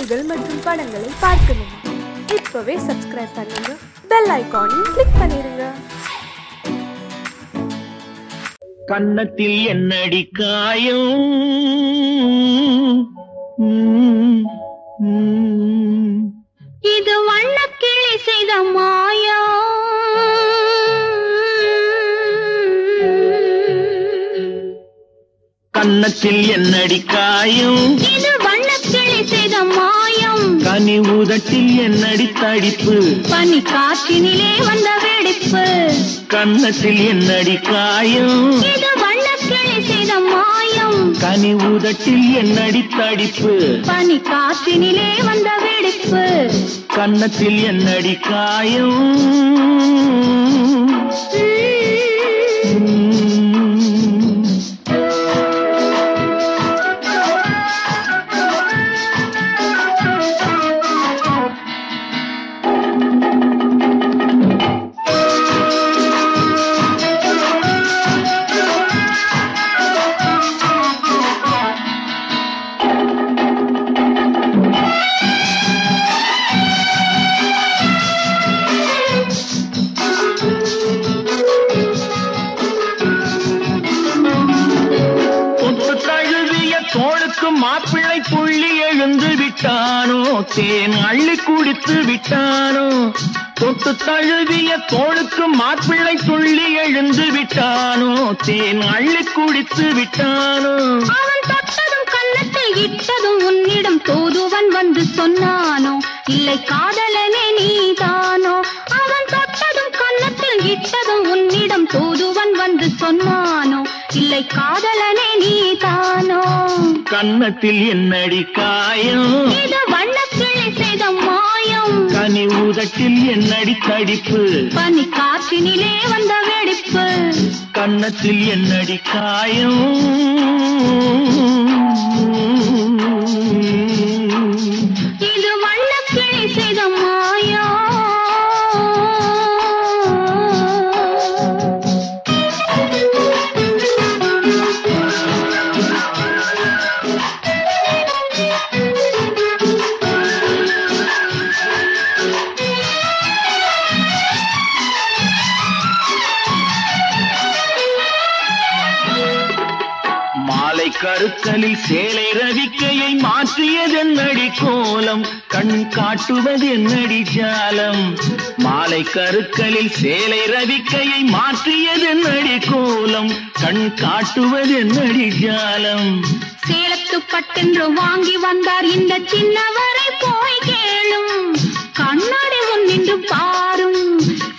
செய்திகள் மற்றும் படங்களை பார்க்கணுமா? இப்பவே சப்ஸ்கிரைப் பண்ணுங்க, பெல் ஐகானையும் கிளிக் பண்ணிருங்க. கன்னத்தில் என்னடி காயம், இது வண்ணக்கிளி செய்த மாயம். கன்னத்தில் என்னடி காயம், இது வண்ணக்கிளி செய்த மாயம். கனி உதட்டில் என்னடி தடிப்பு, பனி காற்றினிலே வந்த வெடிப்பு. கன்னத்தில் என்னடி காயம், இது வண்ணக்கிளி செய்த மாயம். கனி உதட்டில் என்னடி தடிப்பு, பனி காற்றினிலே வந்த வெடிப்பு. கன்னத்தில் என்னடி காயம். தோளுக்கு மாப்பிள்ளை புள்ளி எழுந்து விட்டானோ, தேன் அள்ளி குடித்து விட்டானோ. தொட்டு தழுவிய தோளுக்கு மாப்பிள்ளை துள்ளி எழுந்து விட்டானோ, தேன் அள்ளி குடித்து விட்டானோ. அவன் தொட்டதும் கன்னத்தில் இட்டதும் உன்னிடம் தூதுவன் வந்து சொன்னானோ, இல்லை காதலனே நீதானோ. அவன் தொட்டதும் கன்னத்தில் இட்டதும் உன்னிடம் தூதுவன் வந்து சொன்னானோ, இல்லை காதலனே நீதானோ. கன்னத்தில் என்னடி காயம், இது வண்ணக்கிளி செய்த மாயம். கனி உதட்டில் என்னடி தடிப்பு, பனி காற்றினிலே வந்த வெடிப்பு. கன்னத்தில் என்னடி காயம். இது வண்ணக்கிளி செய்த மாயம். கருக்கலில் சேலை ரவிக்கையை மாற்றியதென்னடி கோலம், கண் காட்டுவது என்னடி ஜாலம். மாலை கருக்கலில் சேலை ரவிக்கையை மாற்றியதென்னடி கோலம், கண் காட்டுவது என்னடி ஜாலம். சேலத்து பட்டென்று வாங்கி வந்தார் இந்த சின்னவரை போய் கேளும், கண்ணாடி முன்னின்று பாரும்.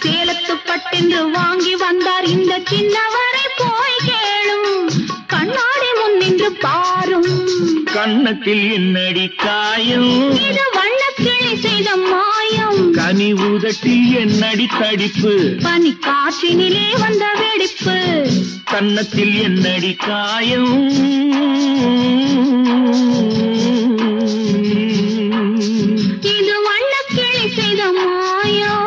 சேலத்து பட்டென்று வாங்கி வந்தார் இந்த சின்னவரை போய் கேளும், கண்ணாடி முன்னின்று பாரும். கன்னத்தில் என்னடி காயம், இது வண்ணக்கிளி செய்த மாயம். கனி உதட்டில் என்னடி தடிப்பு, பனி காற்றினிலே வந்த வெடிப்பு. கன்னத்தில் என்னடி காயம். இது வண்ணக்கிளி செய்த மாயம்.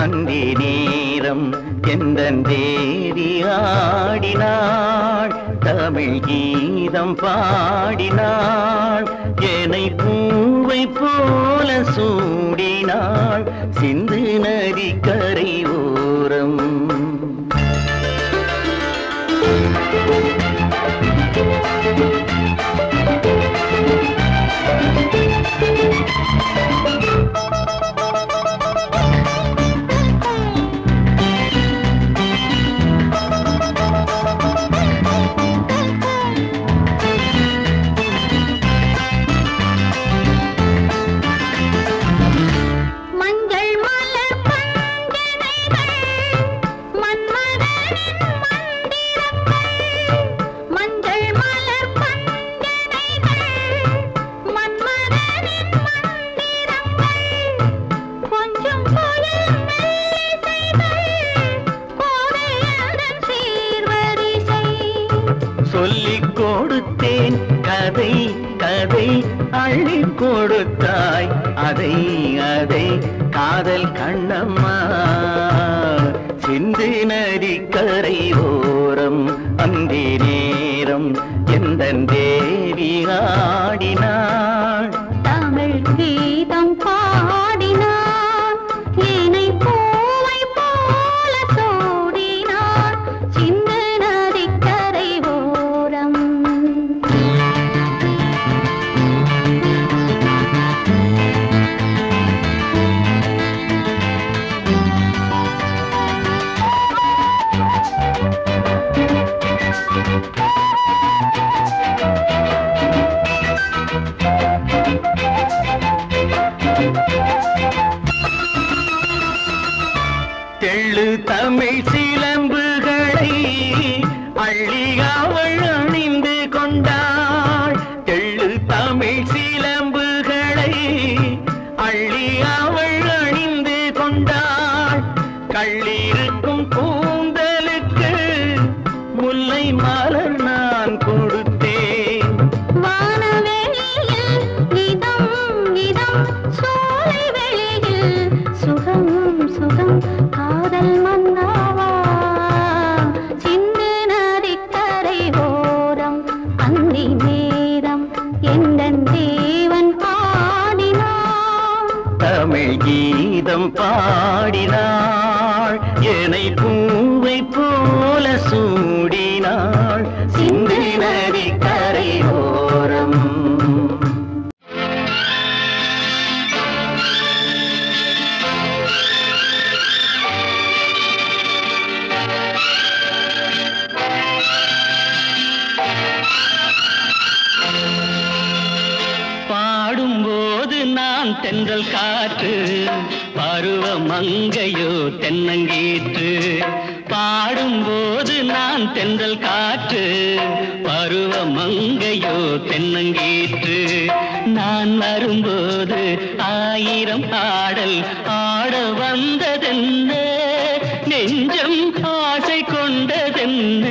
அந்தி நேரம் எந்தன் தேவி ஆடினாள், தமிழ் கீதம் பாடினாள், என்னை பூவை போல சூடினாள், சிந்து நதி கரை ஓரம். அள்ளி கொடுத்தாய் அதை அதை காதல் கண்ணம்மா சிந்து நதி கரை ஓரம் அந்தி நேரம் எந்தன் தேவி ஆடினாள் தமிழ் கீதம் பாடினாள் ஏனை பூவை போல சூடினாள் சிந்து நதிக்கரை ஓரம் தெள்ளு தமிழ் சிலம்புகளை அள்ளி அவள் அணிந்து கொண்டாள் தெள்ளு தமிழ் சிலம்புகளை அள்ளி அவள் அணிந்து கொண்டாள் கள்ளிருக்கும் கூந்தலுக்கு முல்லை மலர் நான் கொடுத்தேன் வானவெளியில் இதம் இதம் சோலை வெளியில் சுகம் சுகம் காதல் மன்னாவா சிந்து நதிக்கரை ஓரம் அந்தி நேரம் எந்தன் தேவன் ஆடினான் தமிழ் கீதம் பாடினாள் என்னை பூவை போல சூடினாள் சிந்து நதி கரை ஓரம் பாடும்போது நான் தென்றல் காற்று பருவ மங்கையோ தென்னங்கீற்று பாடும்போது நான் தென்றல் காற்று பருவ மங்கையோ தென்னங்கீற்று நான் வரும்போது ஆயிரம் ஆடல் ஆட வந்ததென்ன நெஞ்சம் ஆசை கொண்டதென்ன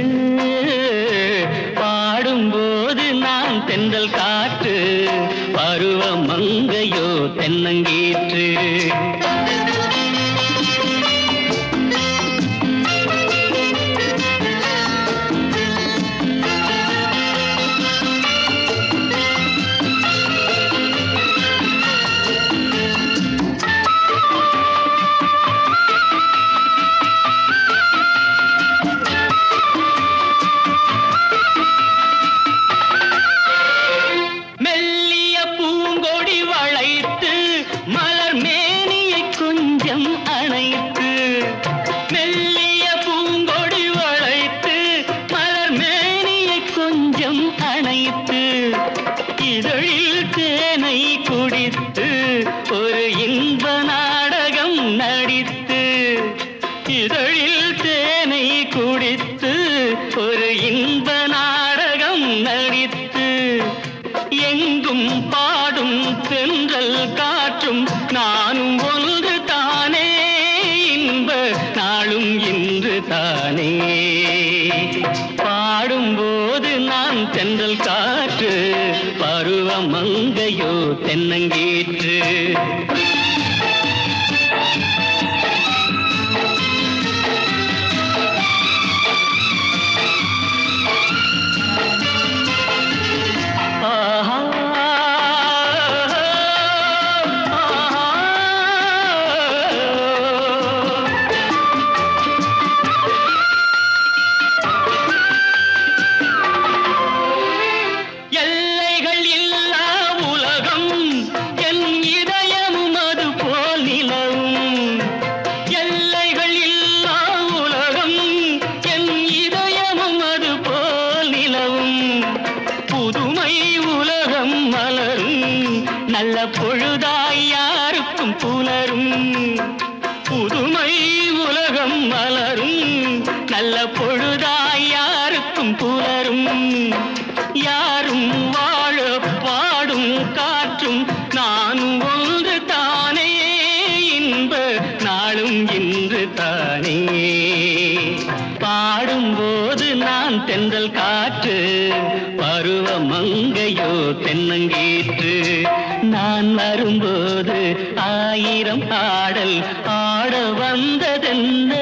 பாடும்போது நான் தென்றல் காற்று பருவ மங்கையோ தென்னங்கீற்று இதழில் தேனை குடித்து ஒரு இன்ப நாடகம் நடித்து இதழில் தேனை குடித்து ஒரு இன்ப நாடகம் நடித்து எங்கும் பாடும் தென்றல் காற்றும் நானும் ஒன்று தானே இன்ப நாளும் இன்று தானே பாடும்போது நான் தென்றல் காற்று பருவ மங்கையோ தென்னங்கீற்று நல்ல பொழுதாய் யாருக்கும் புலரும் புதுமை உலகம் மலரும் நல்ல பொழுதாய் யாருக்கும் புலரும் யாரும் வாழ பாடும் காற்றும் நானும் ஒன்று தானே இன்ப நாளும் இன்று தானே பாடும்போது நான் தென்றல் காற்று பருவ மங்கையோ தென்னங்கீற்று ஆயிரம் ஆடல் ஆட வந்ததென்ன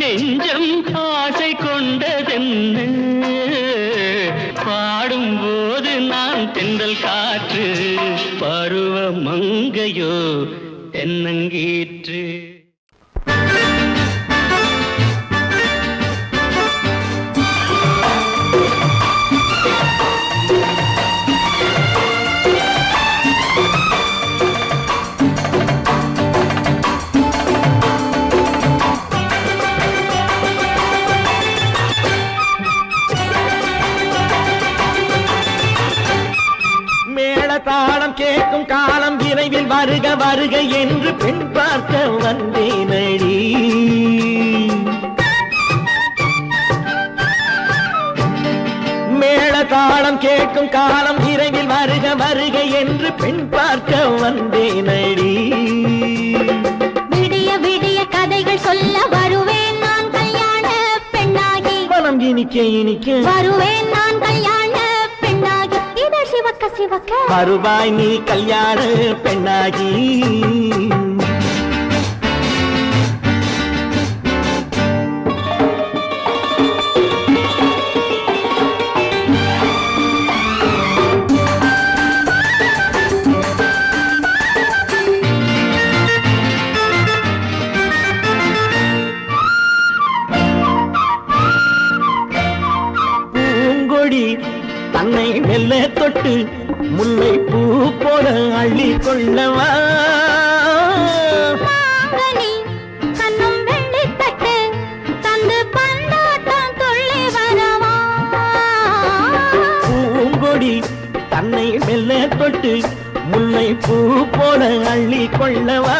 நெஞ்சம் ஆசை கொண்டதென்ன பாடும்போது நான் தென்றல் காற்று பருவ மங்கையோ தென்னங்கீற்று. தாளம் கேட்கும் காலம் விரைவில் வருக வருக என்று பெண் பார்க்க வந்தேனடி. மேள தாளம் கேட்கும் காலம் விரைவில் வருக வருக என்று பெண் பார்க்க வந்தேனடி. விடிய விடிய கதைகள் சொல்ல வருவேன் நான் கல்யாண பெண்ணாகி. மனம் இனிக்க இனிக்க வருவேன் நான் கல்யாண பெண்ணாகி. இதழ் சிவக்க சிவக்க வருவாய் நீ கல்யாண பெண்ணாகி. பூங்கொடி தன்னை மெல்ல தொட்டு முல்லை பூ போல அள்ளி கொள்ளவா. கண்ணும் வெள்ளி தட்டு தந்து பந்தாட்டம் துள்ளி வரவா. பூங்கொடி தன்னை மெல்ல தொட்டு முல்லை பூ போல அள்ளி கொள்ளவா.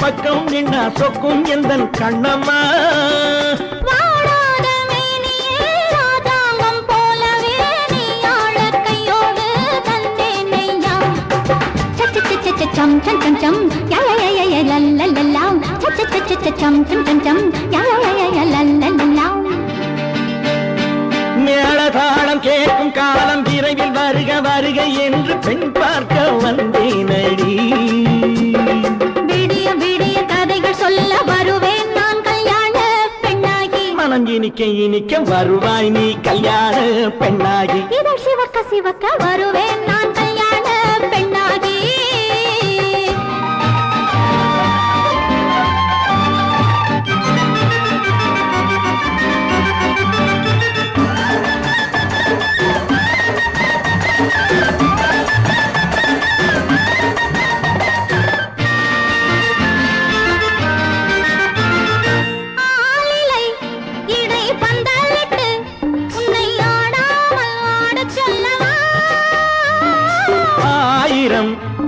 பக்கம் நின்னா சொக்கும் எந்தன் கண்ணம்மா. வாடாத மேனியே ராஜாங்கம் போலவே நீ ஆள கையோடு தந்தேனையா. சச்ச சச்ச சம் சம் சம் சம் யா யா யா யா லல்லல்லா. சச்ச சச்ச சம் சம் சம் சம் யா யா யா யா லல்லல்லா. மேளதாளம் கேட்கும் காலம் விரைவில் வருக வருக என்று பெண் பார்க்க வந்தேனடி. சொல்ல வருவேன் நான் கல்யாண பெண்ணாகி. மனம் இனிக்க இனிக்க வருவாய் நீ கல்யாண பெண்ணாகி. இதழ் சிவக்க சிவக்க வருவேன் நான் கல்யாண பெண்ணாகி.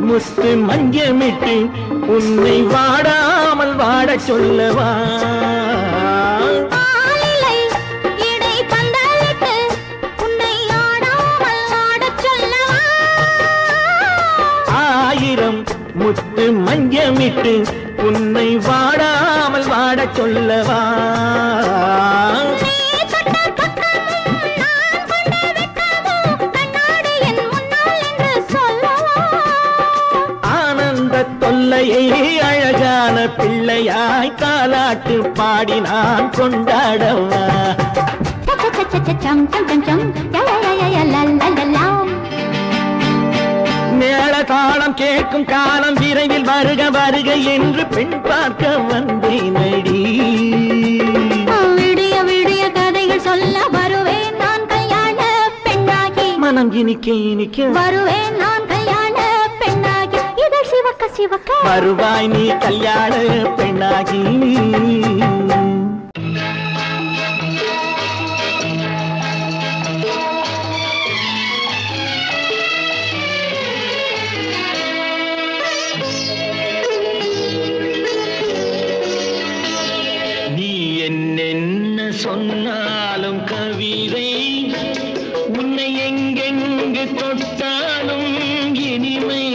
முத்து மஞ்சமிட்டு உன்னை வாடாமல் வாட சொல்லவா. ஆயிரம் முத்து மஞ்சமிட்டு உன்னை வாடாமல் வாட சொல்லவா. தொல்லையை அழகான பிள்ளையாய் தாலாட்டு பாடி நான் கொண்டாடவா. மேளதாளம் கேட்கும் காலம் விரைவில் வருக வருக என்று பெண் பார்க்க வந்தேனடி. விடிய விடிய கதைகள் சொல்ல வருவேன் நான் கல்யாண பெண்ணாகி. மனம் இனிக்க இனிக்க வருவேன் நான் கல்யாண பெண்ணாகி. இதழ் சிவக்க சிவக்க வருவாய் நீ கல்யாண பெண்ணாகி. நீ என்னென்ன சொன்னாலும் கவிதை உன்னை எங்கெங்கு தொட்டாலும் இனிமை.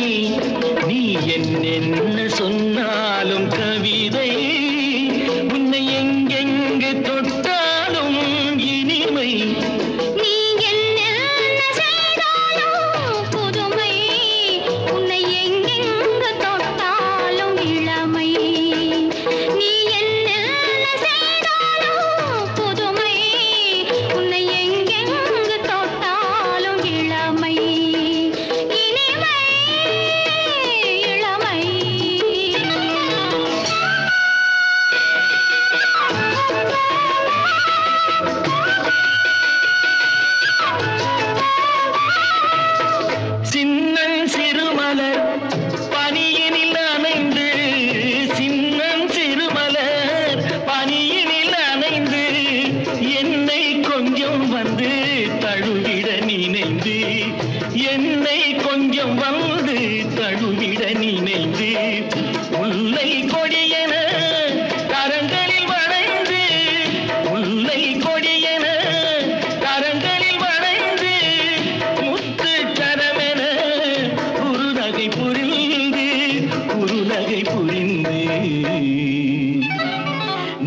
நீ என்னென்ன சொன்னாலும் கவிதை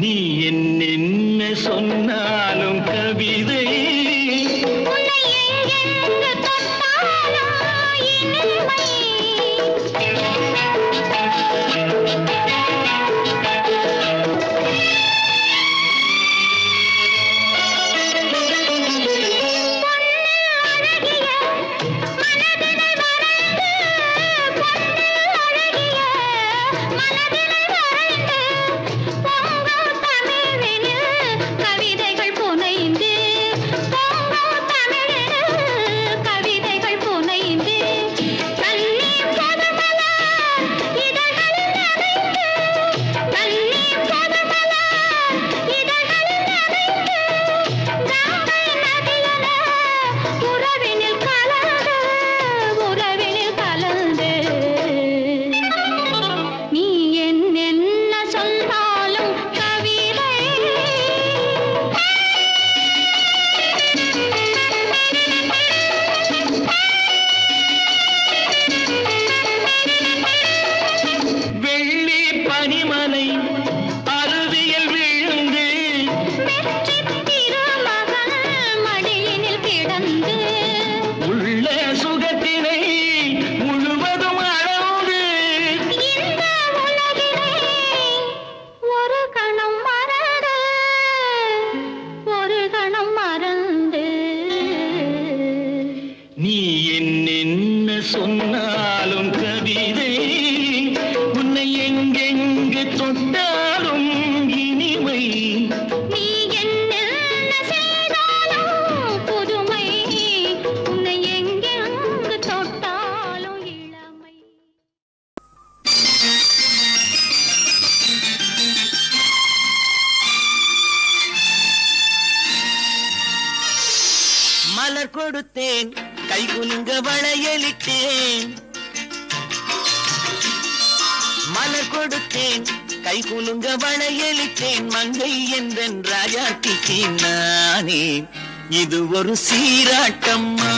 நீ என்ன சொன்னாலும் கவிதை உன்னை எங்கெங்கு தொட்டாலும் இனிமை. சொன்னாலும் கவிதை உன்னை எங்கெங்கு தொட்டாலும் இனிமை. நீ என்ன செய்தாலும் புதுமை, உன்னை எங்கெங்கு தொட்டாலும் இளமை. மலர் கொடுத்தேன் கை குலுங்க வளையலிட்டேன், மலர் கொடுத்தேன் கை குலுங்க வளையலிட்டேன், மங்கை என்றன் ராஜாத்திக்கு நானே இது ஒரு சீராட்டம்மா,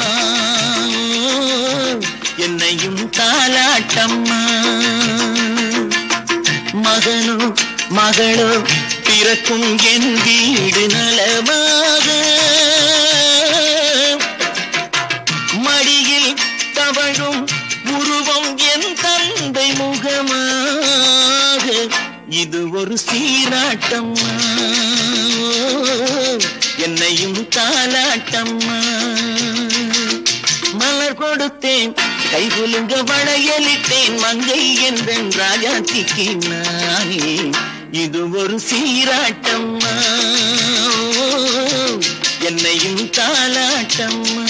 என்னையும் தாலாட்டம்மா. மகனோ மகளோ பிறக்கும் என் வீடு நலமாக, மடியில் தவழும் உருவம் என் தந்தை முகமாக, இது ஒரு சீராட்டம்மா, என்னையும் தாலாட்டம்மா. மலர் கொடுத்தேன் கை குலுங்க வளையலிட்டேன், மங்கை என்றன் ராஜாத்திக்கு நானே இது ஒரு சீராட்டம்மா, என்னையும் தாலாட்டம்மா.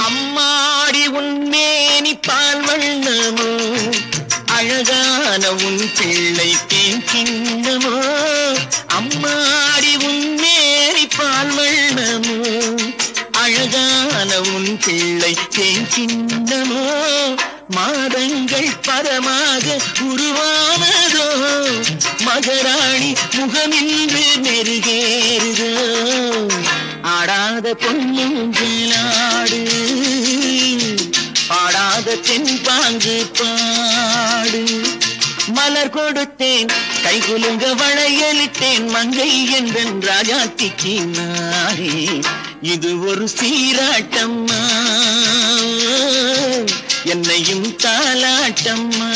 அம்மாடி உன்மேனி பால் வண்ணமோ, அழகான உன் பிள்ளை தேன் கிண்ணமோ, அம்மாடி உன்மேனி பால் வண்ணமோ, அழகான உன் பிள்ளை தேன் கிண்ணமோ, மாதங்கள் பரமாக உருவானதோ, மகராணி முகமின்று நெருகேறுதோ, ஆடாத பொன்னுஞ்சலாடு பாடாத தென்பாங்கு பாடு. மலர் கொடுத்தேன் கை குலுங்க வளையலிட்டேன், மங்கை என்றன் ராஜாத்திக்கு நானே இது ஒரு சீராட்டம்மா, என்னையும் தாலாட்டம்மா.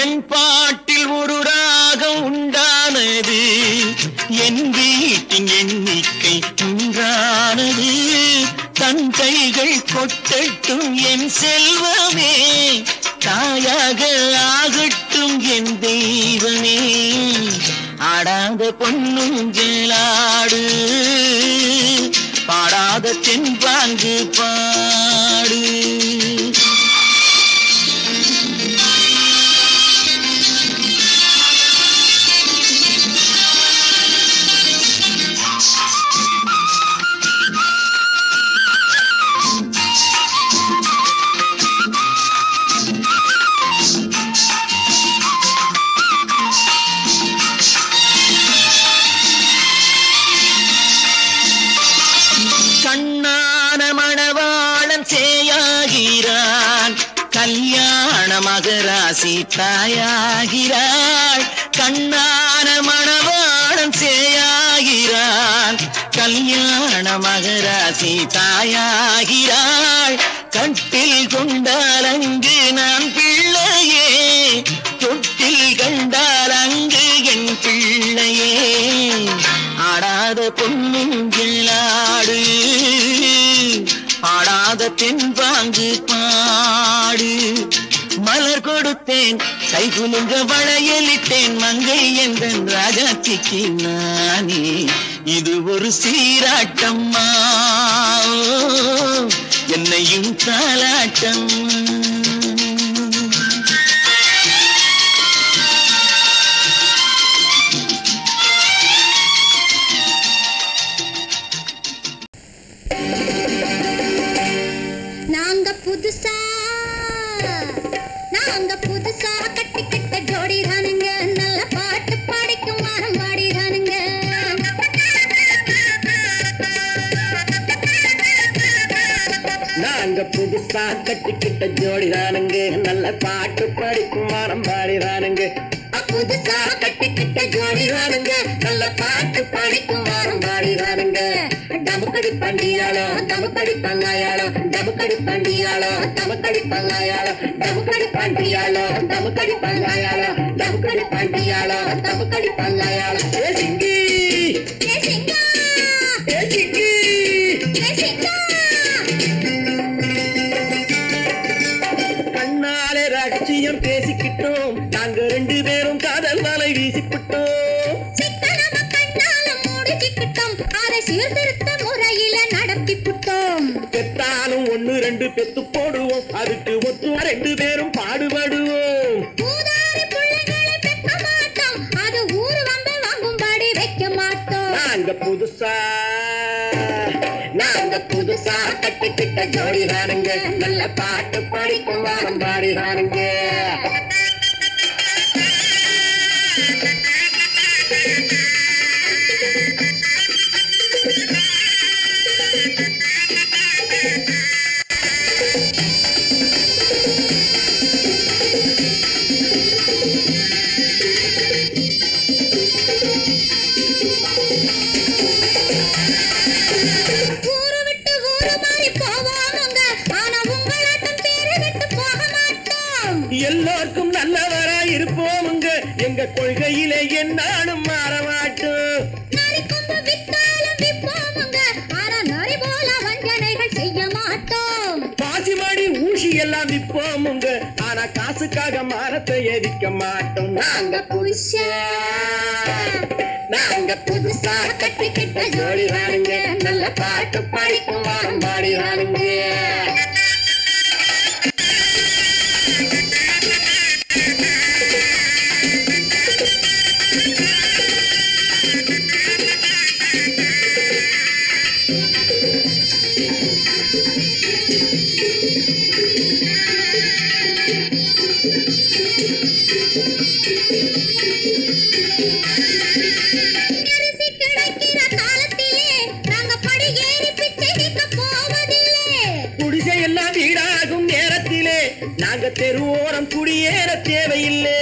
என் பாட்டில் ஒரு ராகம் உண்டானது, என் வீட்டின் எண்ணிக்கை ஒன்றானது, தன் கைகள் கொட்டட்டும் என் செல்வமே, தாயாக ஆகட்டும் என் தெய்வமே, ஆடாத பொன்னுஞ்சலாடு பாடாத ஆடாத தென்பாங்கு பாடு. கல்யாண மகராசி தாயாகிறாள். கண்ணான மணவாளன் சேயாகிறான். கல்யாண மகராசி தாயாகிறாள். கட்டில் கொண்டால் அங்கு நான் பிள்ளையே, தொட்டில் கண்டால் அங்கு என் பிள்ளையே. ஆடாத பொன்னுங்கிள்ளாடு, ஆடாத தென்பாங்கு பாடு. மலர் கொடுத்தேன் கை குலுங்க வளையலிட்டேன் மங்கை எந்தன் ராஜாத்திக்கு நானே. இது ஒரு சீராட்டம்மா, என்னையும் தாலாட்டம். நாங்க புதுசா கட்டிக்கிட்ட ஜோடி தானுங்க, நல்ல பாட்டு பாடிக்கும் வாரம் பாடிதானுங்க. நாங்க புதுசா கட்டிக்கிட்ட ஜோடி தானுங்க, நல்ல பாட்டு பாடிக்கும் வாரம் பாடிதானுங்க. புதுசா கட்டிக்கிட்ட ஜோடி தானுங்க, நல்ல பாட்டு பாடிக்கும் வாரம் பாடிதானுங்க. டமுக்கடி பண்டியாளோ டமுக்கடி பங்காயாளோ, டமுக்கடி பண்டியாளோ டமுக்கடி பங்காயாளோ, டமுக்கடி பண்டியாளோ டமுக்கடி பங்காயாளோ, டமுக்கடி பண்டியாளோ டமுக்கடி பங்காயாளோ. ஏ சிங்கி ஏ சிங்கா ஏ சிங்கி ஏ சிங்கா. கண்ணாலே ரகசியம் பேசிக்கிட்டோம், நாங்க ரெண்டு பேரும் காதல் வலை வீசிக்கிட்டோம். சீர்திருத்த முறையில நடத்திவிட்டோம். பெற்றாலும் ஒன்னு ரெண்டு பெத்து போடுவோம், அதுக்கு ஒத்து ரெண்டு பேரும் பாடுபடுவோம். ஊதாரி பிள்ளைகளை பெற்ற மாட்டோம், அது ஊரு வந்து வாங்கும்படி வைக்க மாட்டோம். நாங்க புதுசா கட்டிக்கிட்ட ஜோடி தானுங்க, நல்ல பாட்டு படிக்கும் வாரம் பாடிதானுங்க. எல்லாருக்கும் நல்லவரா இருப்போமுங்க, எங்க கொள்கையிலே என்னாலும் மாற மாட்டோம். பாசிமாடி ஊசி எல்லாம் விற்போமுங்க, ஆனா காசுக்காக மரத்தை எரிக்க மாட்டோம். நாங்க புதுசா கட்டிக்கிட்ட ஜோடி தானுங்க, நல்ல பாட்டு படிக்கும் வாரம் பாடிதானுங்க. குடிசையெல்லாம் வீடாகும் நேரத்திலே நாங்க தெருவோரம் குடியேற தேவையில்லை.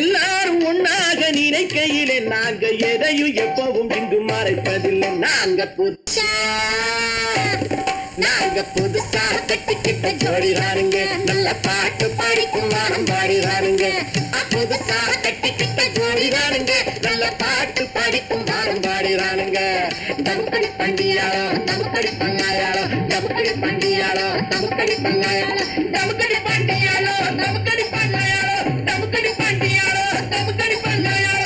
எல்லாரும் ஒன்னாக நினைக்கையிலே நாங்க எதையும் எப்பவும் இங்கு மறைப்பதில்லை. நாங்க புதுசா கட்டிக்கிட்ட ஜோடி தானுங்க, நல்ல பாட்டு படிக்கும் வாரம் பாடிதானுங்க. புதுசா கட்டிக்கிட்ட ஜோடி தானுங்க, நல்ல பாட்டு படிக்கும் வாரம் பாடிதானுங்க. டமுக்கடி பண்டியாளோ டமுக்கடி பங்காயாளோ, டமுக்கடி பண்டியாளோ டமுக்கடி பங்காயாளோ, டமுக்கடி பண்டியாளோ டமுக்கடி பங்காயாளோ, டமுக்கடி பண்டியாளோ டமுக்கடி பங்காயாளோ.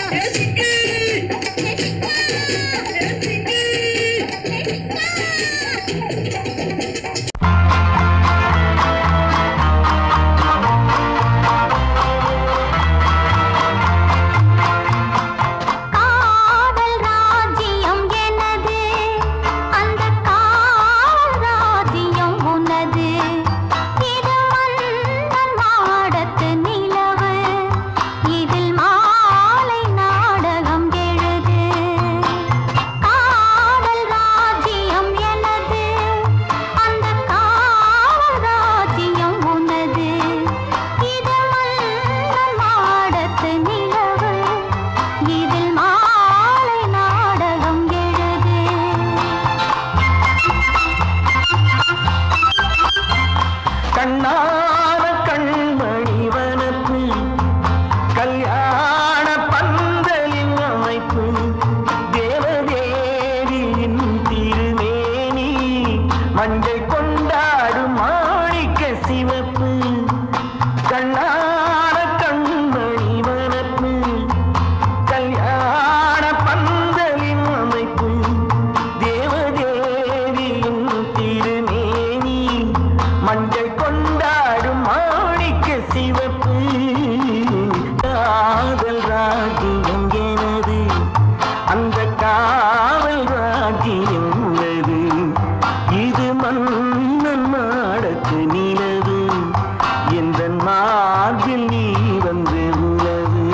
ராஜ்யம் எனது அந்த காவல் ராஜ்யம் உள்ளது இது மன்னன் மாடத்து நிலவு எந்த மார்பில் நீ வந்து உள்ளது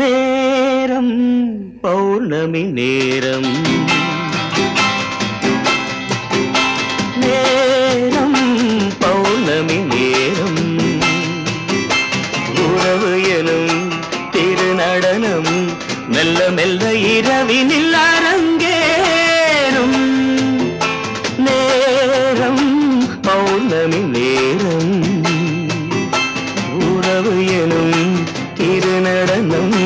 நேரம் பௌர்ணமி நேரம் நேரம் பௌர்ணமி நேரம் உறவு எனும் திருநடனம் மெல்ல மெல்ல இரவினில் அரங்கேறும் நேரம் பௌர்ணமி நேரம் உறவு எனும் திருநடனம்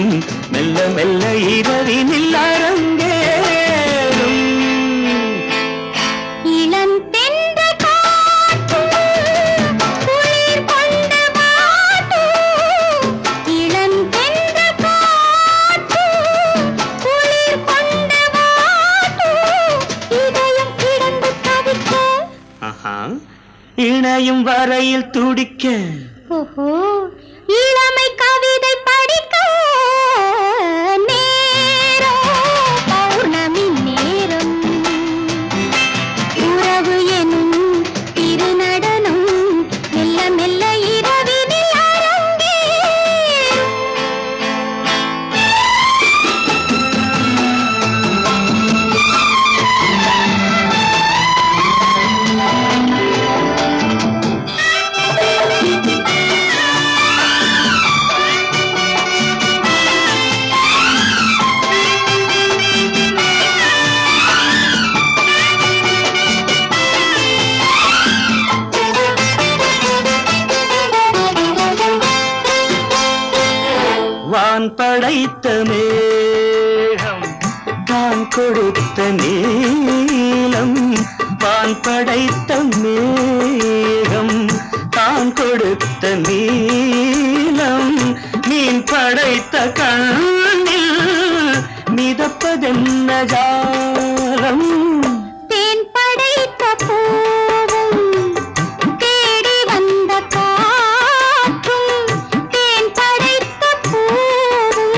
மெல்ல மெல்ல இரவினில் அரங்கேறும் இளம் தென்ற காற்று குளிர் கொண்ட வாட்டு இளம் தென்ற காற்று குளிர் கொண்ட வாட்டு இதயம் கிடந்து தவிக்க இணையும் வரையில் துடிக்க ஓஹோ இளமை கவிதை படிக்க நேரம் பௌர்ணமி நேரம் உறவு எனும் திருநடனம் மெல்ல மெல்ல இரவினில் அரங்கேறும் வான் படைத்த மேகம் தான் கொடுத்த நீலம் வான் படைத்த மேகம் தான் கொடுத்த நீலம் மீன் படைத்த கண்ணில் மிதப்பதென்ன ஜாலம் தேன் படைத்த பூவும் தேடி வந்த காற்றும் தேன் படைத்த பூவும்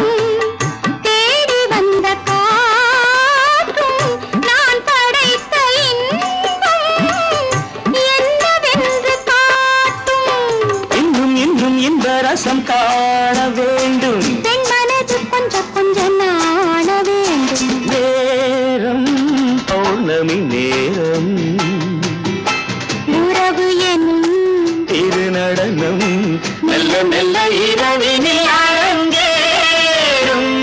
தேடி வந்த காற்றும் நான் படைத்த இன்பம் என்னவென்று காட்டும் இன்னும் இன்னும் இன்ப ரசம் காண வேண்டும் பெண் மனது கொஞ்சம் கொஞ்சம் நாண வேண்டும் நேரம் பௌர்ணமி நேரம் உறவு எனும் திருநடனம் மெல்ல மெல்ல இரவினில் அரங்கேறும்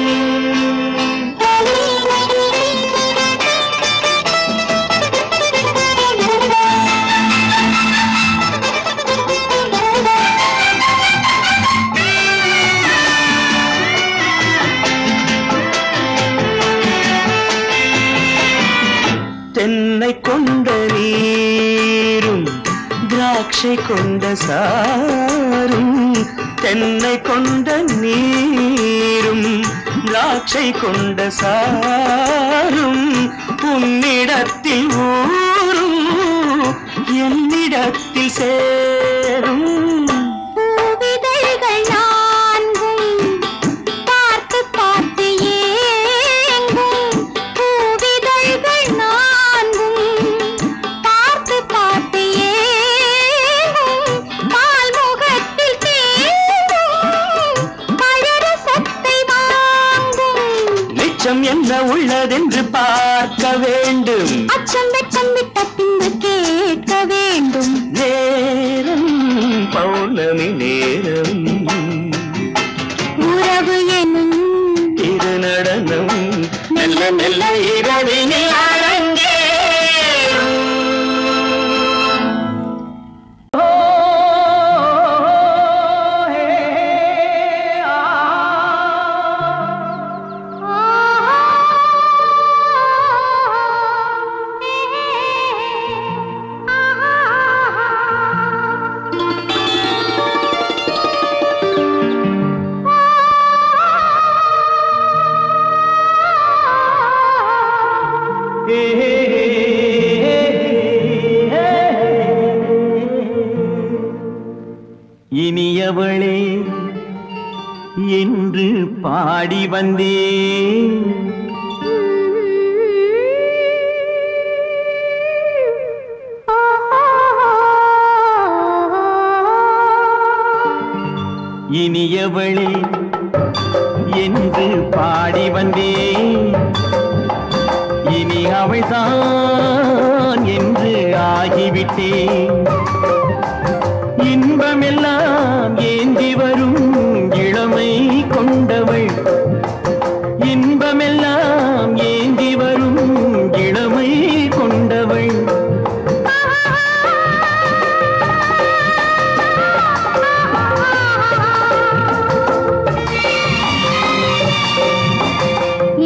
தென்னை கொண்ட நீரும் திராட்சை கொண்ட சாரும் தென்னை கொண்ட நீரும் திராட்சை கொண்ட சாரும் உன்னிடத்தில் ஊரும் என்னிடத்தில் சேரும் பூவிதழ்கள் நான்கும் பார்த்து பார்த்து ஏங்கும் பூவிதழ்கள் நான்கும் பார்த்து பார்த்து ஏங்கும் பால்முகத்தில் தேங்கும் பழரசத்தை வாங்கும் நிச்சம் என்ன உள்ளதென்று பார்க்க வேண்டும் அச்சம் வெச்சம் விட்ட பின்பு கேட்க வேண்டும் நேரம் பௌர்ணமி நேரம் உறவு எனும் திருநடனம் மெல்ல மெல்ல இரவினில் அரங்கேறும் இனியவளே என்று பாடி வந்தேன் இனியவளே என்று பாடி வந்தேன் இனி அவள்தான் என்று ஆகிவிட்டேன் இன்பமெல்லாம் ஏந்தி வரும் இளமை கொண்டவள் இன்பமெல்லாம் ஏந்தி வரும் இளமை கொண்டவள்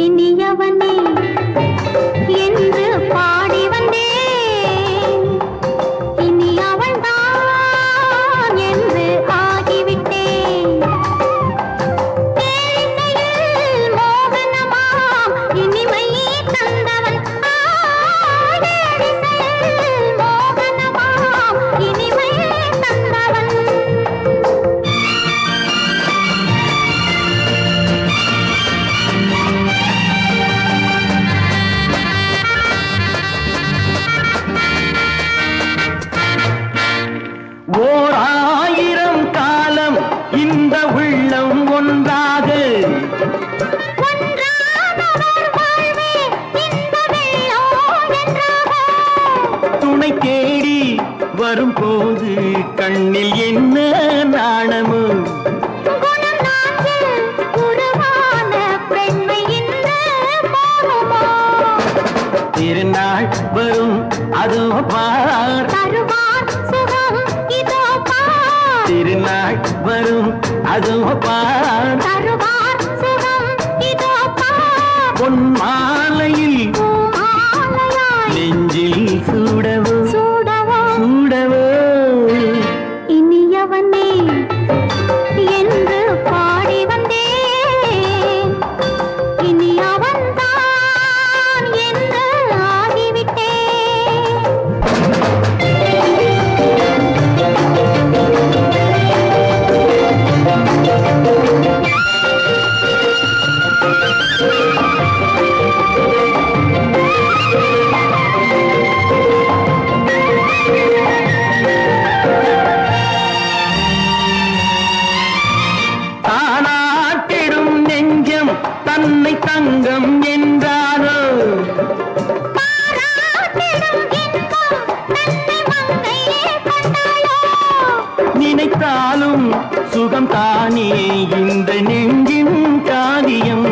இனியவனே என்று பாடி வந்தேன் இனி அவள்தான் என்று ஆகிவிட்டேன் தேனிசையில் மோகனமாம் இனிமை தந்தவன் தேனிசையில் மோகனமாம் இனிமை தந்தவன் ஓர் ஆயிரம் காலம் இந்த உள்ளம் ஒன்றாக ஒன்றானவர் வாழ்வே இந்த வெள்ளம் என்றாக துணை தேடி வரும்போது கண்ணில் என்ன நாணமோ குணம் நான்கில் உருவான பெண்மை இந்த போகுமோ திருநாள் வரும் அதோ பார் தருவார் சுகம் இதோ பார் திருநாள் வரும் அதோ பார் தருவார் பொன் மாலையில் நெஞ்சில் சூடவோ சூடவோ இனியவனே என்று பாடி வந்தேன், இனி அவன்தான் என்று ஆகிவிட்டேன். தானாட்டிடும் நெஞ்சம் தன்னை தங்கம் என்றாரோ நினைத்தாலும் சுகம் தானே இந்த நெஞ்சின் காரியம்.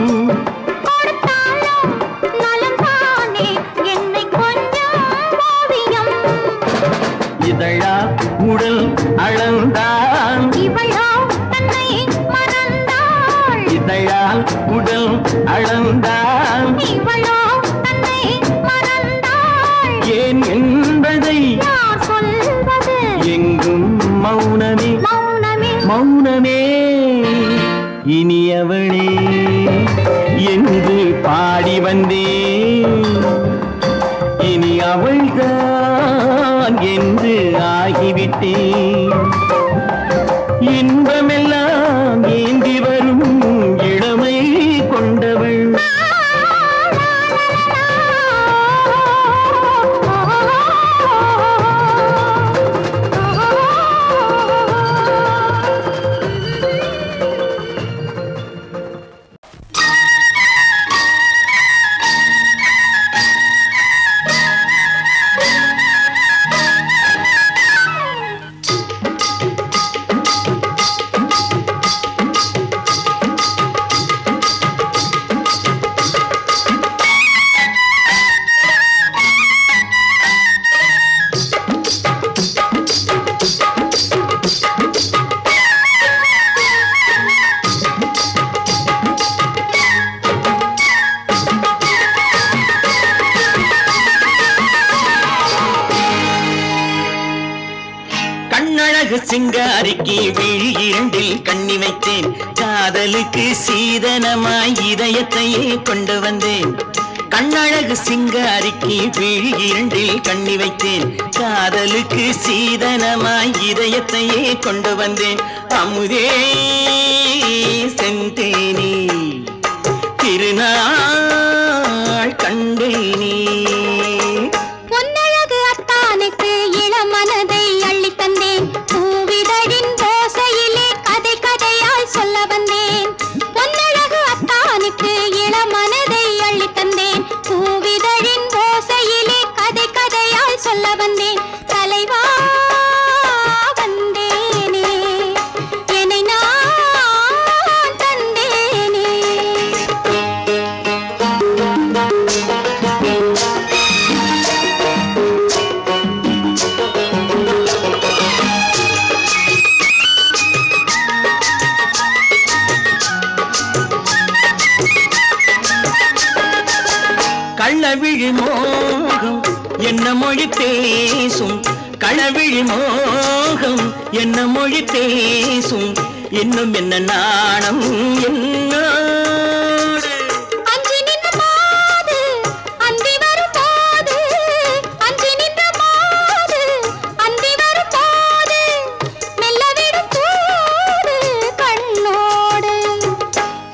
இதழா உடல் அளந்தான் இதழால் உடல் அளந்தான் ஏன் என்பதை எங்கும் மௌனமே மௌனமே. இனியவளே என்று பாடி வந்தேன், இனி அவள்தான் என்று ஆகிவிட்டேன். இன்பமெல்லாம் ஏந்தி வரும் இளமை கொண்டவள் சிங்காரிக்கு விழி இரண்டில் கண்ணி வைத்தேன், காதலுக்கு சீதனமாய் இதயத்தையே கொண்டு வந்தேன். கண்ணழகு சிங்காரிக்கு விழி இரண்டில் கண்ணி வைத்தேன், காதலுக்கு சீதனமாய் இதயத்தையே கொண்டு வந்தேன். அமுதே செந்தேனே திருநாள் கண்டேனே. பொன்னழகு அத்தானுக்கு இளமனதை அள்ளி தந்தேன், பூவிதழின் ஓசையிலே கதை கதையாய் சொல்ல வந்தேன். பொன்னழகு அத்தானுக்கு இளமனதை அள்ளி தந்தேன், பூவிதழின் ஓசையிலே கதை கதையாய் சொல்ல வந்தேன். தலைவா வந்தேனே என்னை நான் தந்தேனே. கள்ளவிழி மோகம் என்ன மொழி பேசும், களவிழி மோகம் என்ன மொழி பேசும், இன்னும் என்ன நாணம் என்னோடு. அஞ்சி நின்ற மாது அந்தி வரும் போது, அஞ்சி நின்ற மாது அந்தி வரும் போது, மெல்ல விடும் போது கண்ணோடு.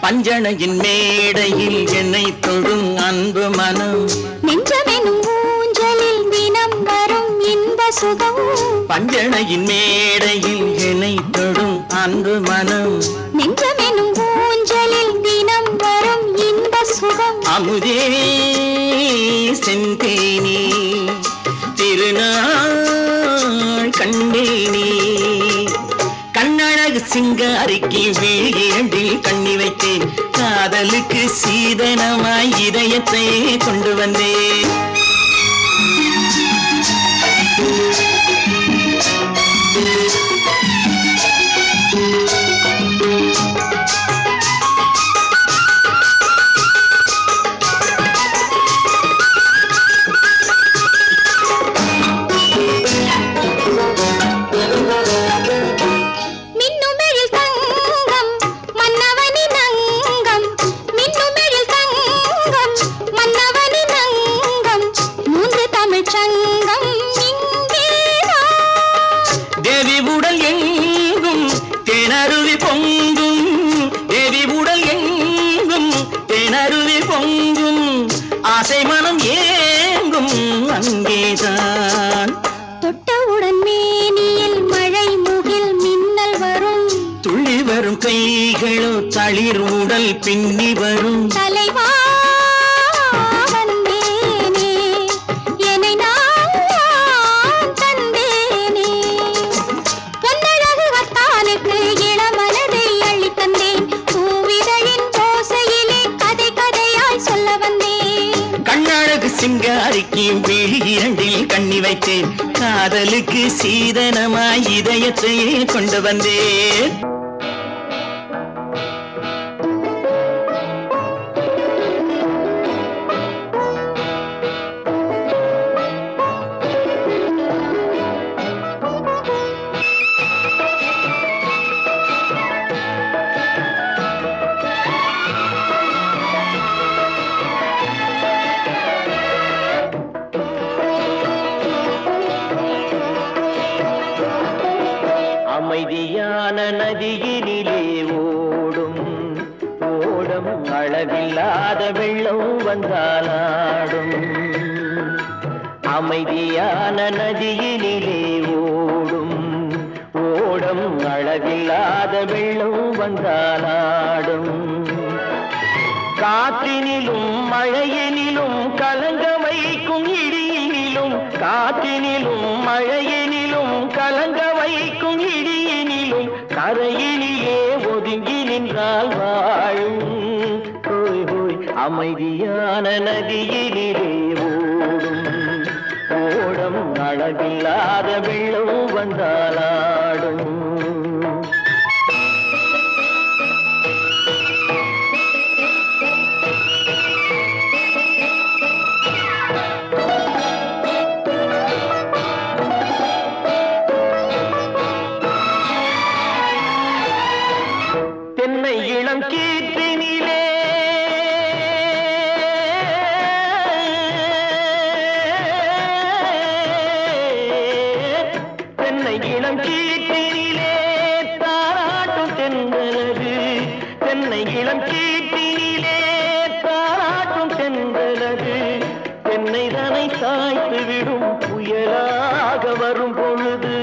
பஞ்சணையின் மேடையில் என்னை தொழும் அன்பு மனம், நெஞ்சமெனும் ஊஞ்சலில் தினம் வரும் இன்ப சுகம். பஞ்சணையின் மேடையில் என்னை தொழும் அன்பு மனம், நெஞ்சமெனும் ஊஞ்சலில் தினம் வரும் இன்ப சுகம். அமுதே செந்தேனே திருநாள் கண்டேனே. கண்ணழகு சிங்காரிக்கு விழி இரண்டில் கண்ணி வைத்தேன், காதலுக்கு சீதனமாய் இதயத்தை கொண்டு வந்தேன். கைகளோ தளிர் உடல் பின்னி வரும் தலைவா வந்தேனே என்னை நான் தந்தேனே பொன்னழகு வத்தானுக்கு இளமனதை அள்ளி தந்தேன் பூவிதழின் ஓசையிலே கதை கதையாய் சொல்ல வந்தேன் கண்ணழகு சிங்காரிக்கு விழி இரண்டில் கண்ணி வைத்தேன் காதலுக்கு சீதனமாய் இதயத்தையே கொண்டு வந்தேன் அமைதியான நதியினிலே ஓடும் ஓடம் அளவில்லாத வெள்ளம் வந்தாலாடும் அமைதியான நதியினிலே ஓடும் ஓடம் அளவில்லாத வெள்ளம் வந்தாலாடும் காற்றினிலும் மழையினிலும் கலங்க வைக்கும் இடியினிலும் காற்றினிலும் மழையினிலும் கலங்க வைக்கும் இடியினிலும் கரையினிலே ஒதுங்கி நின்றால் வாழும் ஹோய் ஹோய் அமைதியான நதியினிலே ஓடும் ஓடம் அளவில்லாத வெள்ளம் வந்தாலாடும் தென்னை இளம் கீற்றினிலே தென்னை இளம் கீற்றினிலே தாராட்டும் தென்றலது தென்னை இளம் கீற்றினிலே தாராட்டும் தென்றலது தென்னை தனை சாய்த்து விடும் புயலாக வரும் பொழுது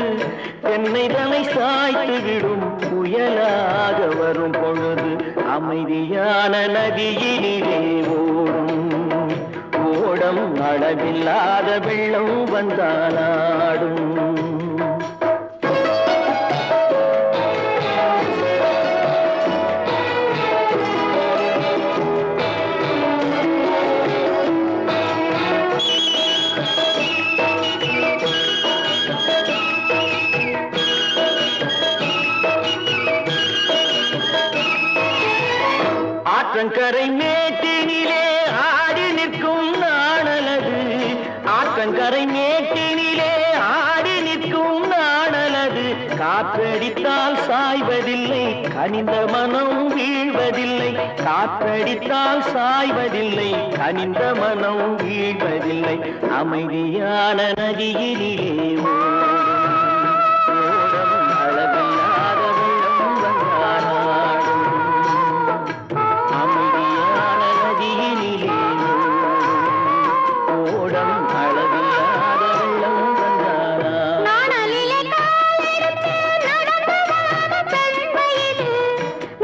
தென்னை தனை சாய்த்து விடும் புயலாக வரும் பொழுது அமைதியான நதியினிலே ஓடும் ஓடம் அளவில்லாத வெள்ளம் வந்தாலாடும் ஆற்றங்கரை மேட்டினிலே ஆடி நிற்கும் நாணலது ஆற்றங்கரை மேட்டினிலே ஆடி நிற்கும் நாணலது காற்றடித்தால் சாய்வதில்லை கனிந்த மனம் வீழ்வதில்லை காற்றடித்தால் சாய்வதில்லை கனிந்த மனம் வீழ்வதில்லை அமைதியான நதியினிலே ஓடும் அளவில்லாத வெள்ளம் வந்தாலாடும் அமைதியான நதியினிலே ஓடம் அளவில்லாத வெள்ளம் வந்தாலாடும் நாணலிலே காலெடுத்து நடந்து வளர்ந்த பெண் வயது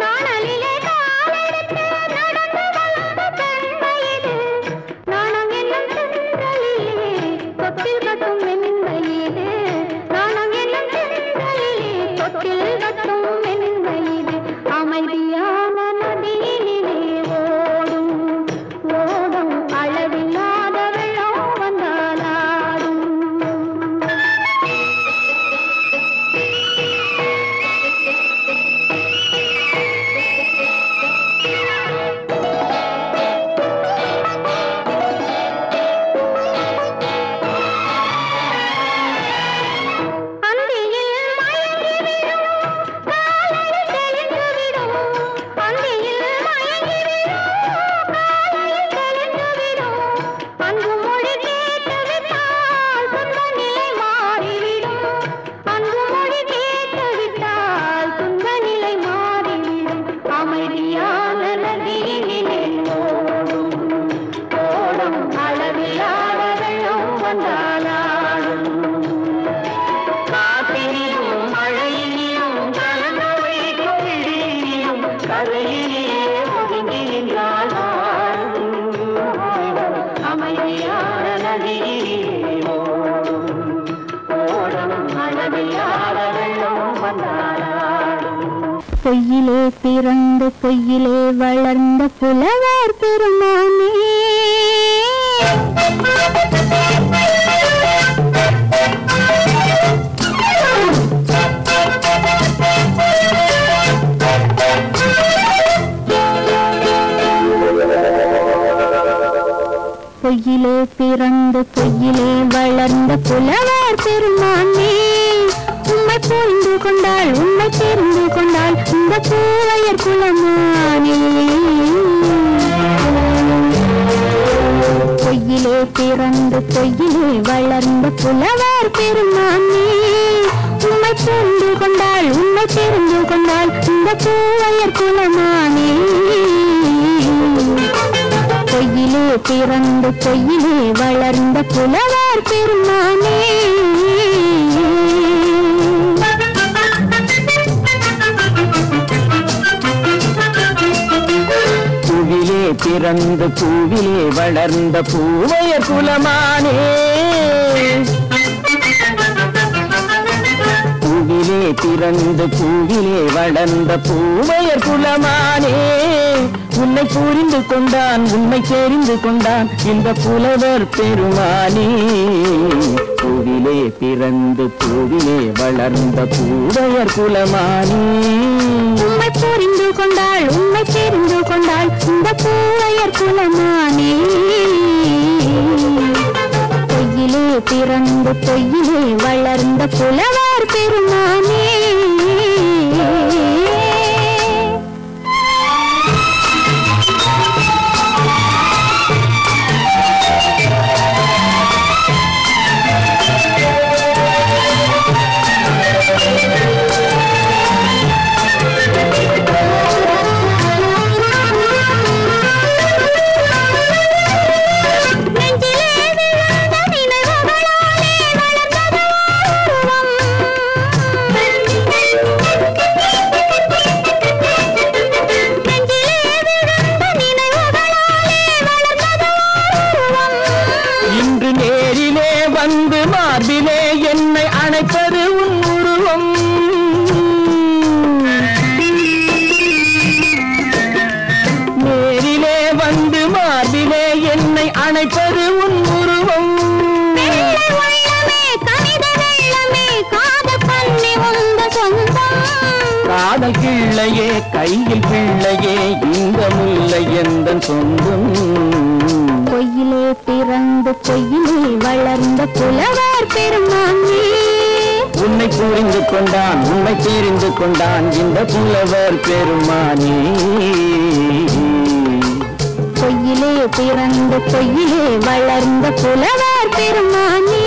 நாணலிலே காலெடுத்து நடந்து வளர்ந்த பெண் வயது நாணம் என்னும் தென்றலிலே தொட்டில் கட்டும் என் வயது நாணம் என்னும் தென்றலிலே தொட்டில் கட்டும் என் வயது அமைதியான நதியினிலே ஓடும் ஓடும் அளவில்லாத வெள்ளம் வந்தாலாடும் அந்தியில் மயங்கிவிடும் காலையில் தெளிந்துவிடும் அந்தியில் மயங்கிவிடும் காலையில் தெளிந்துவிடும் அன்பு மொழி கேட்டுவிட்டால் துன்ப நிலை மாறிவிடும் அன்பு மொழி கேட்டுவிட்டால் துன்ப நிலை மாறிவிடும் அமைதியான நதியினிலே ஓடும் ஓடும் அளவில்லாத வெள்ளம் வந்தாலாடும் காற்றினிலும் மழையினிலும் கலங்க வைக்கும் இடியினிலும் கரையிலே ஒதுங்கி நின்றால் அமைதியான நதியிலே ஓடும் அளவில்லாத வெள்ளம் வந்தாடும். பொய்யிலே பிறந்து பொய்யிலே வளர்ந்த புலவர் பெருமானே பொய்யிலே பிறந்து பொய்யிலே வளர்ந்த புலவர் பெருமானே உம்மை புரிந்து கொண்டாள் உம்மை தெரிந்து கொண்டாள் இந்த பூவையர் குலமானே. பொய்யிலே பிறந்து பொய்யிலே வளர்ந்த புலவர் பெருமானே உம்மை புரிந்து கொண்டாள் உம்மை தெரிந்து கொண்டாள் இந்த பூவையர் குலமானே. பொய்யிலே பிறந்து பொய்யிலே வளர்ந்த புலவர் பெருமானே. பூவிலே பிறந்து பூவிலே வளர்ந்த பூவையர் குலமானே. பூவிலே பிறந்து பூவிலே வளர்ந்த பூவையர் குலமானே உன்னை புரிந்து கொண்டான் உன்னை தெரிந்து கொண்டான் இந்த புலவர் பெருமானே. பூவிலே பிறந்து பூவிலே வளர்ந்த பூவையர் குலமானே உம்மை புரிந்து கொண்டாள் உம்மை தெரிந்து கொண்டாள் இந்த பூவையர் குலமானே. பொய்யிலே பிறந்து பொய்யிலே வளர்ந்த புலவர் பெருமானே. வந்து மார்பிலே என்னை அணைப்பது உன் உருவம். நேரிலே வந்து மார்பிலே என்னை அணைப்பது உன் உருவம். காதல் கிள்ளையே கையில் பிள்ளையே இந்த முல்லை எந்தன் சொந்தம். பொய்யிலே பிறந்து பொய்யிலே வளர்ந்த புலவர் பெருமானே உன்னை புரிந்து கொண்டான் உன்னை தெரிந்து கொண்டான் இந்த புலவர் பெருமானே. பொய்யிலே பிறந்து பொய்யிலே வளர்ந்த புலவர் பெருமானே.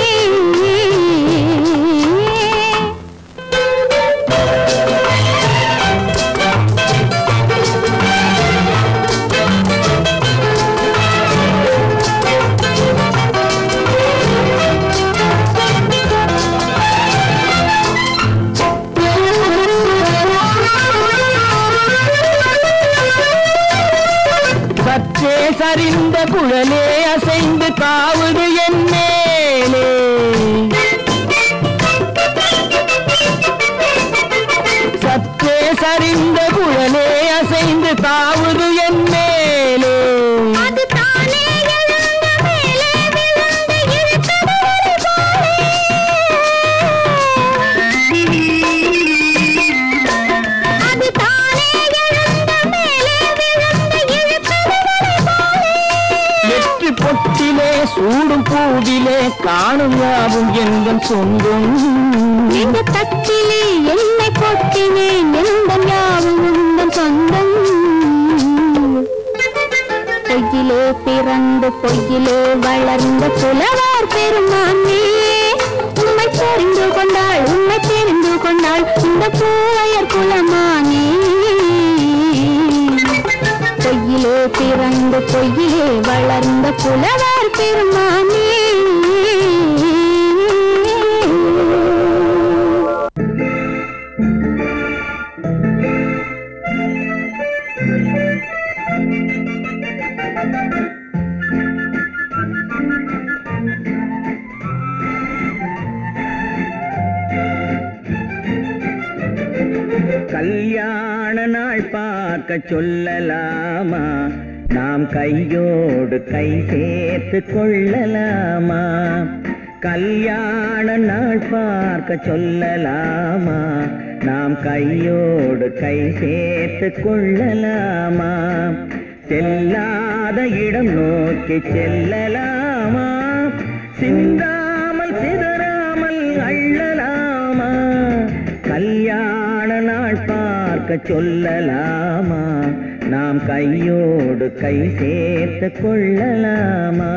சற்றே சரிந்த குழலே அசைந்து தாவுது என் மேலே. சற்றே சரிந்த குழலே அசைந்து தாவுது என் மேலே. பொட்டிலே சூடும் பூவிலே காணும் யாவும் எங்கள் சொந்தம். இந்த தட்டிலே என்னை பொட்டினேன் எங்கள் யாவும் உங்கள் சொந்தம். பொய்யிலே பிறந்து பொய்யிலே வளர்ந்த புலவர் பெருமானே உம்மை தெரிந்து கொண்டாள் உம்மை தெரிந்து கொண்டாள் இந்த பூவையர் குலமானே. பொய்யிலே பிறந்து பொய்யிலே வளர்ந்த புலவர் பெருமானே. கல்யாண நாள் பார்க்க சொல்லலாமா, நாம் கையோடு கை சேர்த்து கொள்ளலாமா? கல்யாண நாள் பார்க்க சொல்லலாமா, நாம் கையோடு கை சேர்த்து கொள்ளலாமா? செல்லாத இடம் நோக்கி செல்லலாமா, சிந்தாமல் சிதறாமல் அள்ளலாமா? கல்யாண நாள் பார்க்க சொல்லலாமா, நாம் கையோடு கை சேர்த்து கொள்ளலாமா?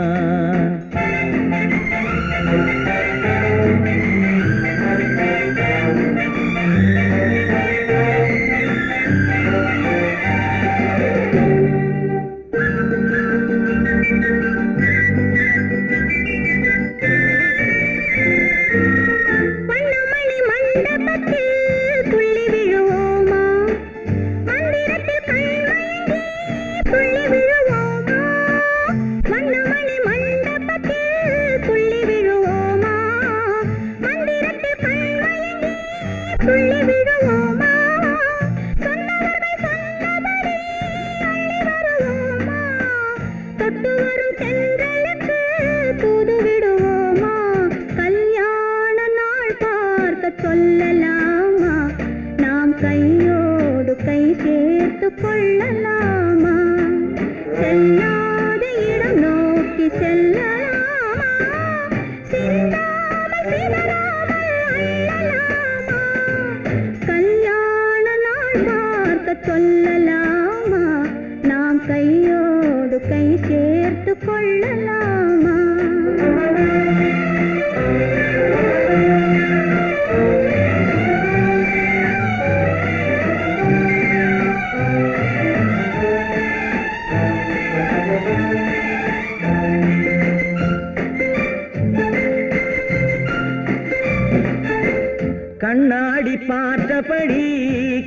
கண்ணாடி பார்த்தபடி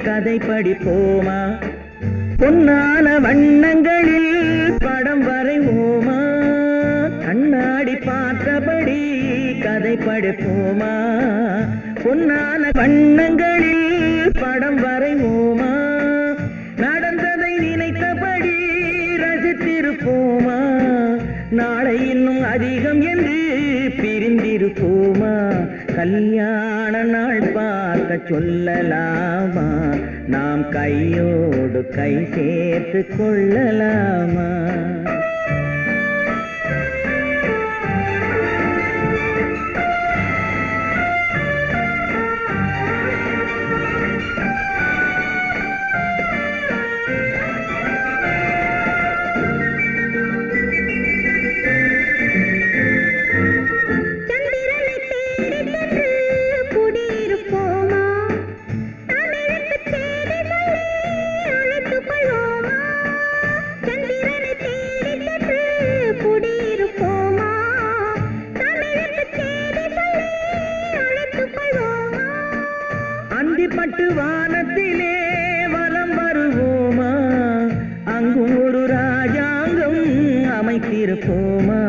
கதை படிப்போமா, பொன்னான வண்ணங்களில் படம் வரைவோமா? கண்ணாடி பார்த்தபடி கதை படிப்போமா, பொன்னான வண்ணங்களில் படம் வரைவோமா? நடந்ததை நினைத்தபடி ரசித்திருப்போமா, நாளை இன்னும் அதிகம் என்று பிரிந்திருப்போமா? கல்யாண நாள் பார்க்க சொல்லலாமா, நாம் கையோடு கை சேர்த்து கொள்ளலாமா? அந்திப்பட்டு வானத்திலே வலம் வருவோமா, அங்கு ஒரு ராஜாங்கம் அமைத்திருப்போமா?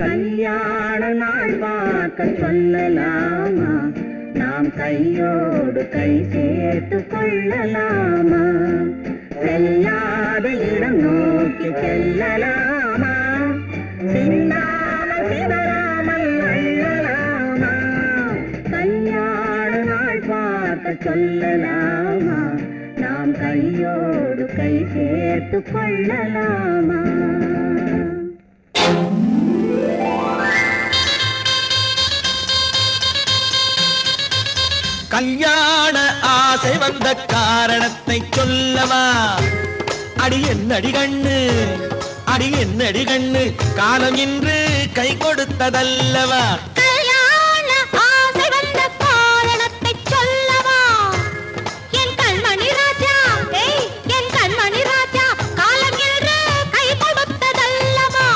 கல்யாண நாள் பார்க்க சொல்லலாமா, நாம் கையோடு கை சேர்த்து கொள்ளலாமா? செல்லாத இடம் நோக்கி செல்லலாமா, சிந்தாமல் சிதறாமல் அள்ளலாமா? கல்யாண நாள் பார்க்க சொல்லலாமா, நாம் கையோடு கை சேர்த்து கொள்ளலாமா? கல்யாண ஆசை வந்த காரணத்தை சொல்லவா? அடி என்னடி கண்ணு, அடி என்னடி கண்ணு, காலம் இன்று கை கொடுத்ததல்லவா? கல்யாண ஆசை வந்த காரணத்தை சொல்லவா? என் கண்மணி ராஜா, என் கண்மணி ராஜா, காலம் இன்று கை கொடுத்ததல்லவா?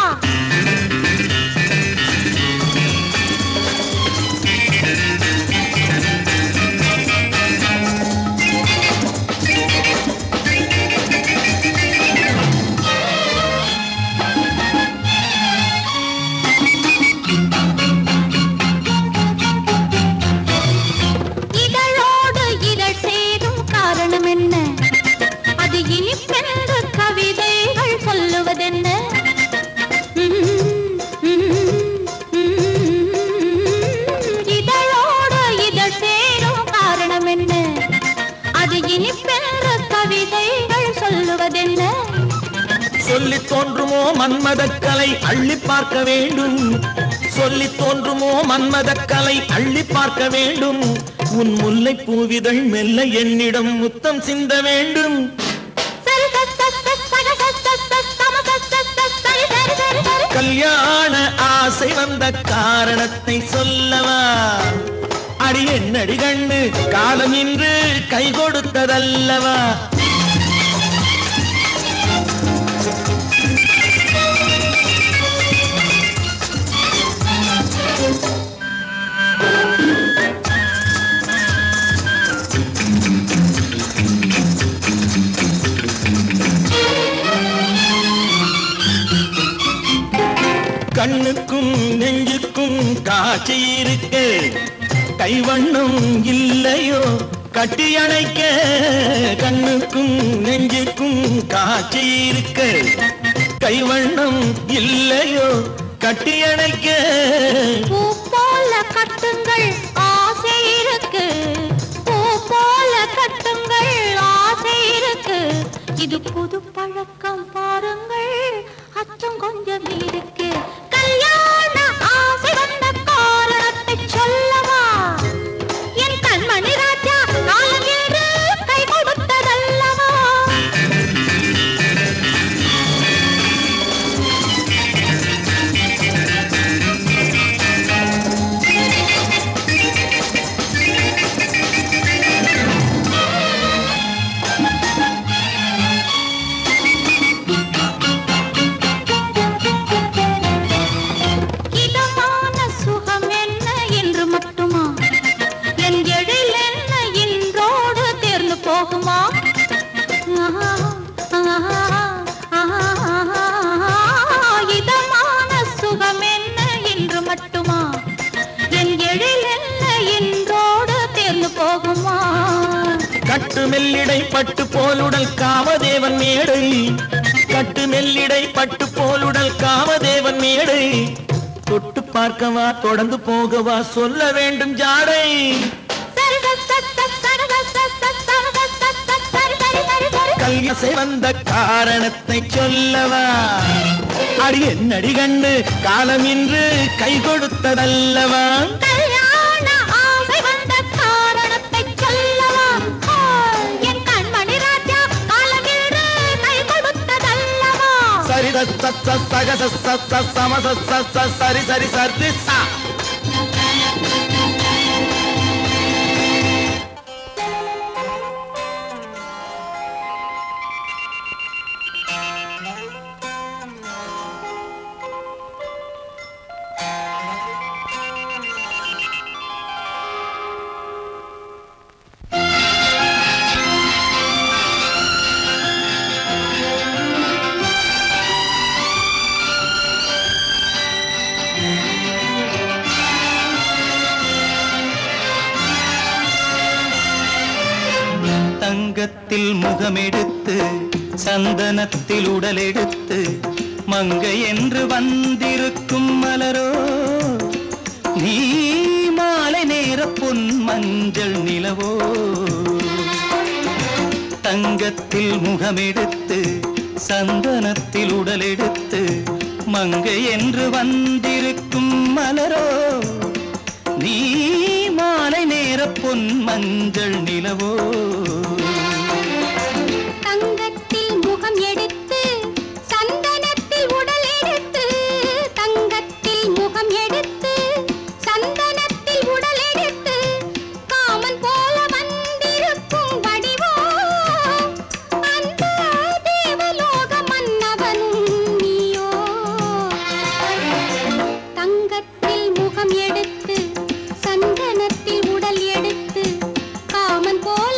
இனிப்பென்று கவிதைகள் சொல்லுவதென்ன? இதழோடு இதழ் சேரும் காரணம் என்ன? அது இனிப்பென்று கவிதைகள் சொல்லுவதென்ன? சொல்லி தோன்றுமோ மன்மதக்கலை அள்ளி பார்க்க வேண்டும், சொல்லி தோன்றுமோ மன்மதக்கலை அள்ளி பார்க்க வேண்டும். உன் முல்லை பூவிதழ் மெல்ல என்னிடம் முத்தம் சிந்த வேண்டும். கல்யாண ஆசை வந்த காரணத்தை சொல்லவா? அடி என்னடி கண்ணு காலம் இன்று கை கொடுத்ததல்லவா? கண்ணுக்கும் நெஞ்சுக்கும் காட்சி இருக்கு, கைவண்ணம் இல்லையோ கட்டி அணைக்க? கண்ணுக்கும் நெஞ்சுக்கும் காட்சி இருக்கு, கைவண்ணம் இல்லையோ கட்டி அணைக்க? பூ போல கட்டுங்கள் ஆசை இருக்கு, பூ போல கட்டுங்கள் ஆசை இருக்கு. இது புது பழக்கம் பாருங்கள், அச்சம் கொஞ்சம் இருக்கு. கல்யாண ஆசை வந்த காரணத்தை சொல்லவா? என் கண்மணி ராஜா காலம் என்று கை கொடுத்ததல்லவா? இதமான சுகம் என்ன என்று மட்டுமா? என் எழில் என்ன என்றோடு தேர்ந்து போகுமா? கட்டு மெல்லிடை பட்டு போலுடல் காமதேவன் மேடை, கட்டு மெல்லிடை பட்டு போலுடல் காமதேவன் மேடை. தொட்டு பார்க்கவா தொடர்ந்து போகவா சொல்ல வேண்டும் ஜாடை. கல்யாணம் வந்த காரணத்தை சொல்லவா? அடி என்னடி கண்டு காலம் இன்று கை கொடுத்ததல்லவா? கல்யாண ஆசை வந்த காரணத்தை சொல்லவா? என் கண்மணி ராஜா காலம் இன்று கை கொடுத்ததல்லவா? சரி சக சம சரி சரி சரி சா. தங்கத்தில் முகமெடுத்து சந்தனத்தில் உடலெடுத்து மங்கை என்று வந்திருக்கும் மலரோ, நீ மாலை நேர பொன் மஞ்சள் நிலவோ. தங்கத்தில் முகமெடுத்து சந்தனத்தில் உடலெடுத்து மங்கை என்று வந்திருக்கும் மலரோ, நீ மாலை நேர பொன் மஞ்சள் நிலவோ. தங்கத்தில் முகம் எடுத்து சந்தனத்தில் உடல் எடுத்து, தங்கத்தில் முகம் எடுத்து சந்தனத்தில் உடல் எடுத்து, காமன் போல வந்திருக்கும் வடிவோ, அந்த தேவலோக மன்னவனும் நீயோ. தங்கத்தில் முகம் எடுத்து சந்தனத்தில் உடல் எடுத்து, காமன் போல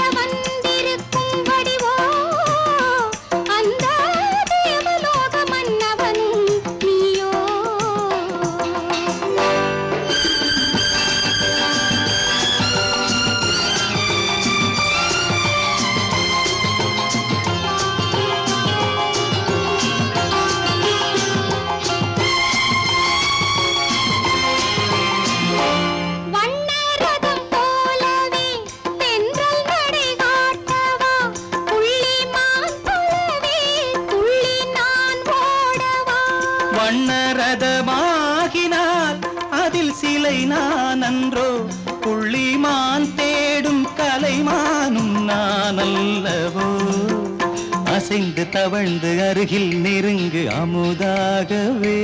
வண்ணரதமாகினால் அதில் சிலை நான் அன்றோ புள்ளிமான் தேடும் கலைமானும் நான் அல்லவோ அசைந்து தவழ்ந்து அருகில் நெருங்கு அமுதாகவே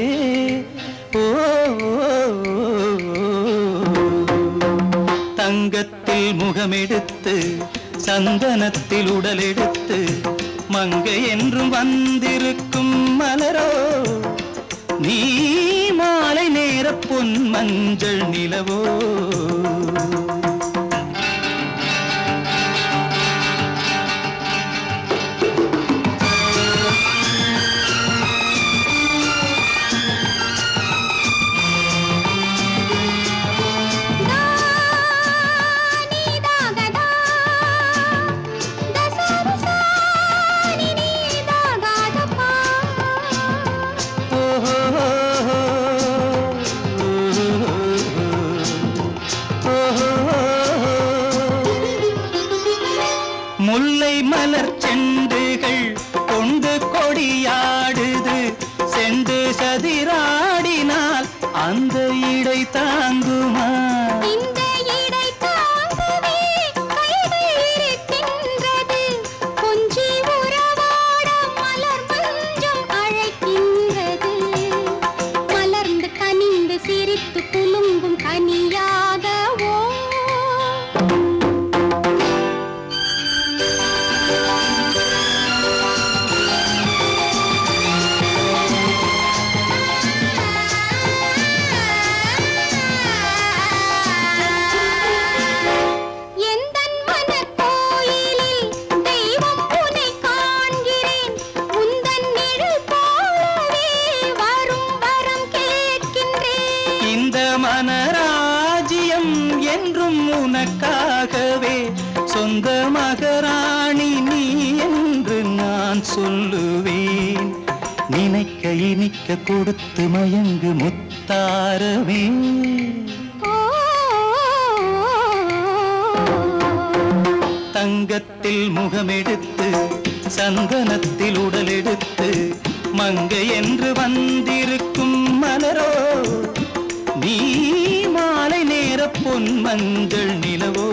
ஓ தங்கத்தில் முகமெடுத்து சந்தனத்தில் உடலெடுத்து மங்கை என்றும் வந்திருக்கும் மலரோ நீ மாலை நேர பொன் மஞ்சள் நிலவோ முல்லை மலர் செண்டுகள் கொண்டு கொடியாடுது செண்டு சதிராடினால் அந்த இடை தாங்குமா இந்த இடை தாங்குவே கைகள் இருக்கின்றது கொஞ்சி உறவாட மலர் மஞ்சம் அழைக்கின்றது மலர்ந்து கனிந்து சிரித்து குலுங்கும் கனியாகவோ மனராஜ்யம் என்றும் உனக்காகவே சொந்த மகராணி நீ என்று நான் சொல்லுவேன் நினைக்க இனிக்க கொடுத்து மயங்கு முத்தாரவே தங்கத்தில் முகமெடுத்து சந்தனத்தில் உடலெடுத்து மங்கை என்று வந்திருக்கும் மலரோ நீ மாலை நேர பொன் மஞ்சள் நிலவோ